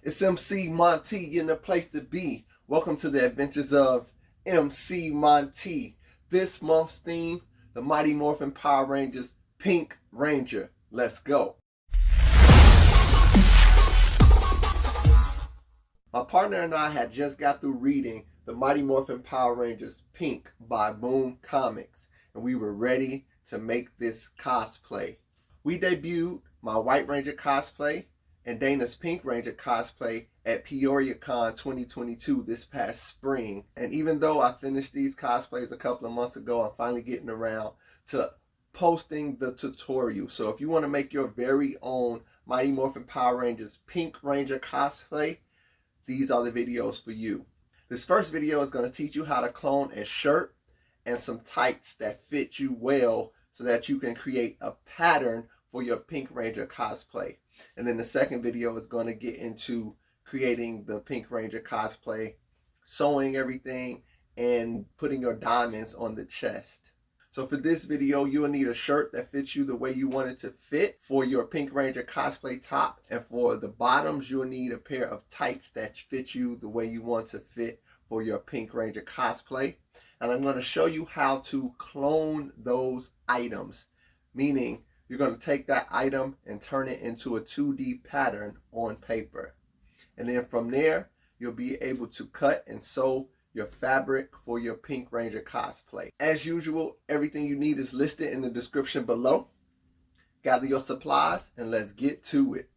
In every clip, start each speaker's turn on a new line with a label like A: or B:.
A: It's MC Monty in the place to be. Welcome to the adventures of MC Monty. This month's theme, the Mighty Morphin Power Rangers Pink Ranger. Let's go. My partner and I had just got through reading the Mighty Morphin Power Rangers Pink by Boom Comics, and we were ready to make this cosplay. We debuted my White Ranger cosplay and Dana's Pink Ranger cosplay at PeoriaCon 2022 this past spring. And even though I finished these cosplays a couple of months ago, I'm finally getting around to posting the tutorial. So if you want to make your very own Mighty Morphin Power Rangers Pink Ranger cosplay, these are the videos for you. This first video is going to teach you how to clone a shirt and some tights that fit you well so that you can create a pattern for your Pink Ranger cosplay. And then the second video is going to get into creating the Pink Ranger cosplay, sewing everything, and putting your diamonds on the chest. So for this video, you'll need a shirt that fits you the way you want it to fit for your Pink Ranger cosplay top. And for the bottoms, you'll need a pair of tights that fit you the way you want to fit for your Pink Ranger cosplay. And I'm going to show you how to clone those items, meaning you're going to take that item and turn it into a 2D pattern on paper. And then from there, you'll be able to cut and sew your fabric for your Pink Ranger cosplay. As usual, everything you need is listed in the description below. Gather your supplies and let's get to it.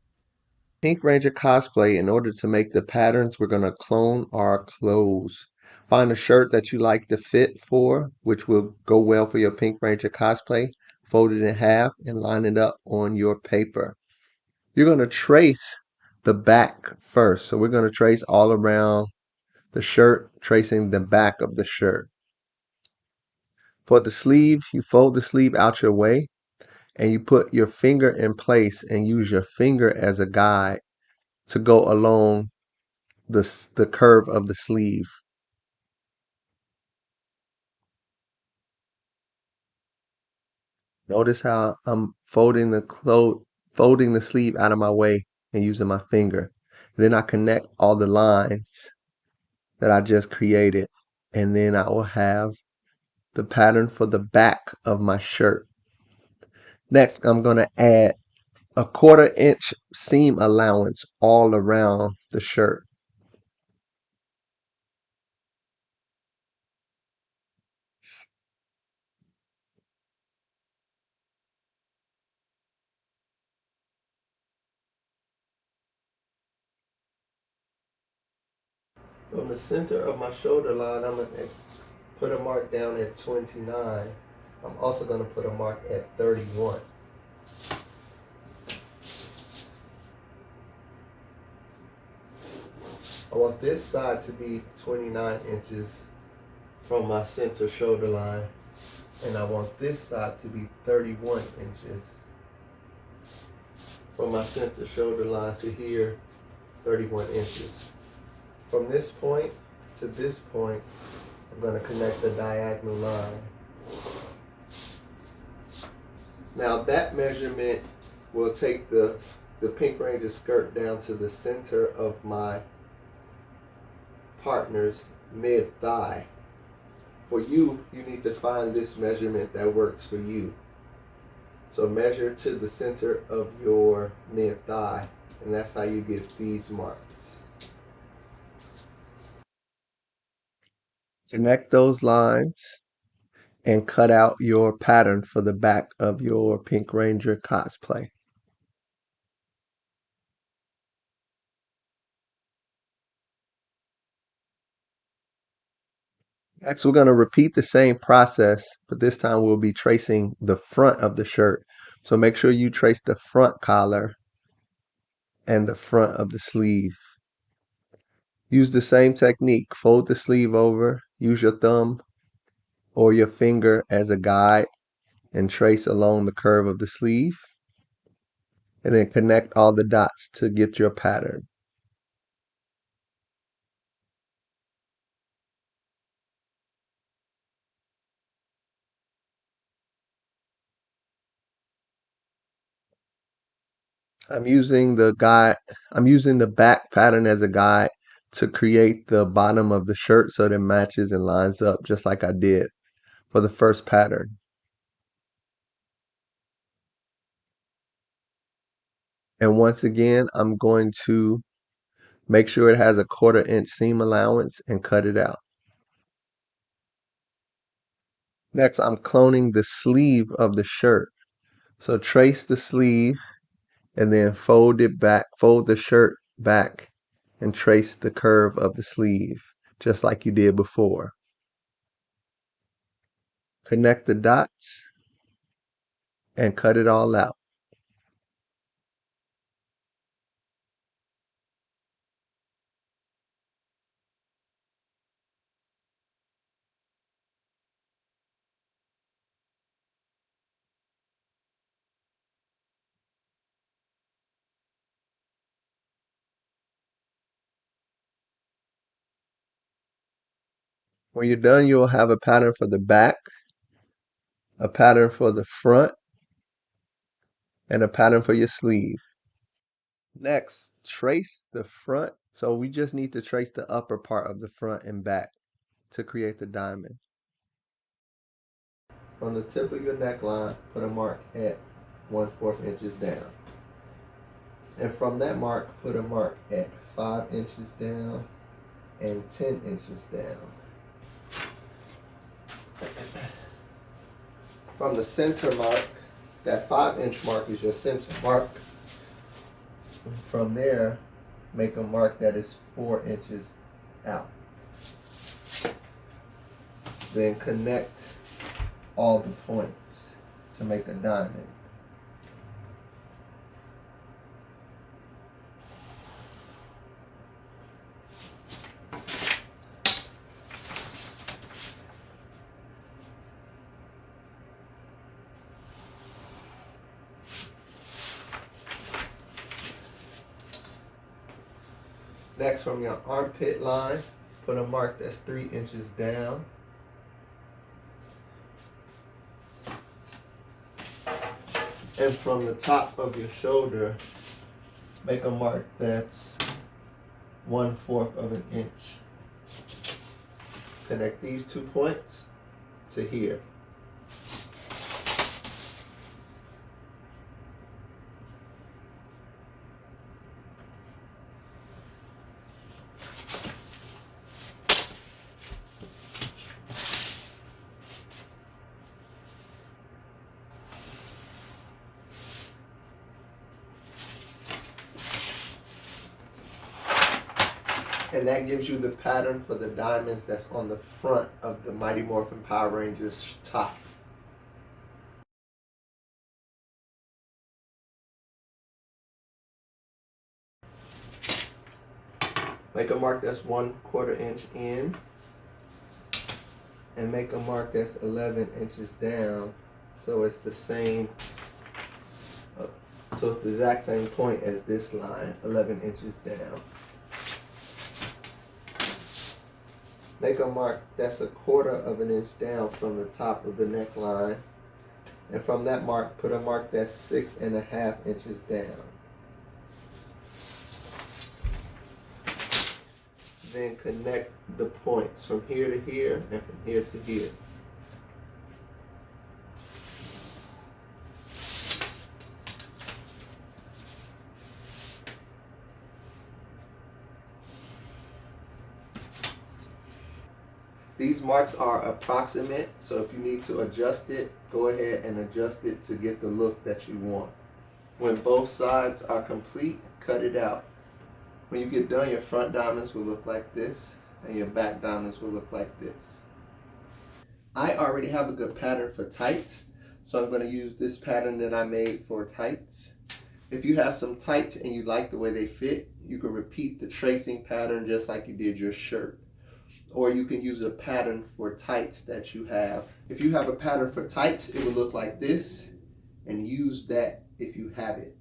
A: Pink Ranger cosplay, in order to make the patterns, we're going to clone our clothes. Find a shirt that you like the fit for, which will go well for your Pink Ranger cosplay. Fold it in half and line it up on your paper. You're going to trace the back first. So we're going to trace all around the shirt, tracing the back of the shirt. For the sleeve, you fold the sleeve out your way and you put your finger in place and use your finger as a guide to go along the curve of the sleeve. Notice how I'm folding the sleeve out of my way and using my finger. Then I connect all the lines that I just created, and then I will have the pattern for the back of my shirt. Next, I'm going to add a 1/4 inch seam allowance all around the shirt. From the center of my shoulder line, I'm going to put a mark down at 29. I'm also going to put a mark at 31. I want this side to be 29 inches from my center shoulder line, and I want this side to be 31 inches from my center shoulder line to here, 31 inches. From this point to this point, I'm going to connect the diagonal line. Now that measurement will take the Pink Ranger skirt down to the center of my partner's mid-thigh. For you, you need to find this measurement that works for you. So measure to the center of your mid-thigh, and that's how you get these marks. Connect those lines and cut out your pattern for the back of your Pink Ranger cosplay. Next, we're going to repeat the same process, but this time we'll be tracing the front of the shirt. So make sure you trace the front collar and the front of the sleeve. Use the same technique. Fold the sleeve over, use your thumb or your finger as a guide and trace along the curve of the sleeve. And then connect all the dots to get your pattern. I'm using the back pattern as a guide to create the bottom of the shirt so that it matches and lines up just like I did for the first pattern. And once again, I'm going to make sure it has a 1/4 inch seam allowance and cut it out. Next, I'm cloning the sleeve of the shirt. So trace the sleeve and then fold the shirt back and trace the curve of the sleeve, just like you did before. Connect the dots and cut it all out. When you're done, you'll have a pattern for the back, a pattern for the front, and a pattern for your sleeve. Next, trace the front. So we just need to trace the upper part of the front and back to create the diamond. From the tip of your neckline, put a mark at 1/4 inches down. And from that mark, put a mark at 5 inches down and 10 inches down. From the center mark, that 5-inch mark is your center mark. From there, make a mark that is 4 inches out. Then connect all the points to make a diamond. Next, from your armpit line, put a mark that's 3 inches down. And from the top of your shoulder, make a mark that's 1/4 of an inch. Connect these 2 points to here. And that gives you the pattern for the diamonds that's on the front of the Mighty Morphin Power Rangers top. Make a mark that's 1/4 inch in, and make a mark that's 11 inches down, so it's the same. So it's the exact same point as this line, 11 inches down. Make a mark that's 1/4 of an inch down from the top of the neckline. And from that mark, put a mark that's 6.5 inches down. Then connect the points from here to here and from here to here. These marks are approximate, so if you need to adjust it, go ahead and adjust it to get the look that you want. When both sides are complete, cut it out. When you get done, your front diamonds will look like this, and your back diamonds will look like this. I already have a good pattern for tights, so I'm going to use this pattern that I made for tights. If you have some tights and you like the way they fit, you can repeat the tracing pattern just like you did your shirt. Or you can use a pattern for tights that you have. If you have a pattern for tights, it will look like this, and use that if you have it.